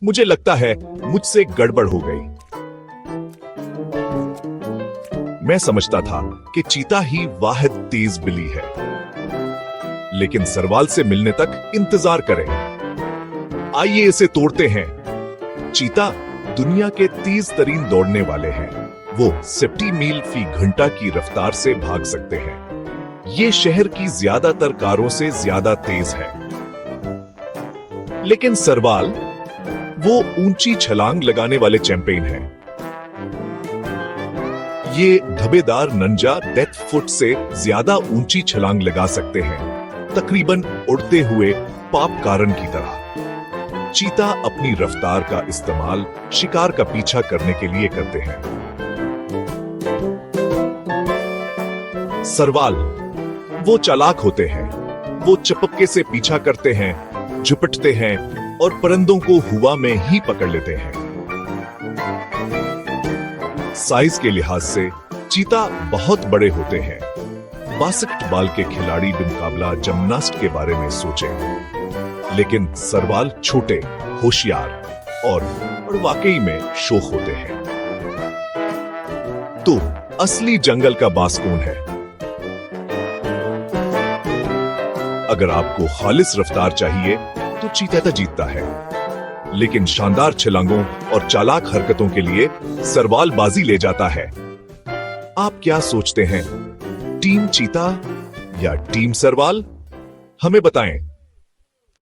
मुझे लगता है मुझसे गड़बड़ हो गई। मैं समझता था कि चीता ही वाहिद तेज बिल्ली है, लेकिन सरवाल से मिलने तक इंतजार करें। आइए इसे तोड़ते हैं। चीता दुनिया के तेज तरीन दौड़ने वाले हैं। वो 70 मील फी घंटा की रफ्तार से भाग सकते हैं। ये शहर की ज्यादातर कारों से ज्यादा तेज है। लेकिन सरवाल वो ऊंची छलांग लगाने वाले चैंपियन हैं। ये धब्बेदार नंजा डेथ फुट से ज्यादा ऊंची छलांग लगा सकते हैं, तकरीबन उड़ते हुए पापकारन की तरह। चीता अपनी रफ्तार का इस्तेमाल शिकार का पीछा करने के लिए करते हैं। सरवाल वो चालाक होते हैं। वो चपक्के से पीछा करते हैं, झुपटते हैं और परिंदों को हुआ में ही पकड़ लेते हैं। साइज के लिहाज से चीता बहुत बड़े होते हैं। बास्केटबॉल के खिलाड़ी बेमुकाबला जिम्नास्ट के बारे में सोचें। लेकिन सरवाल छोटे, होशियार और वाकई में शोख होते हैं। तो असली जंगल का बास कौन है? अगर आपको खालिस रफ्तार चाहिए तो चीता जीतता है, लेकिन शानदार छलांगों और चालाक हरकतों के लिए सरवाल बाजी ले जाता है। आप क्या सोचते हैं, टीम चीता या टीम सरवाल? हमें बताएं।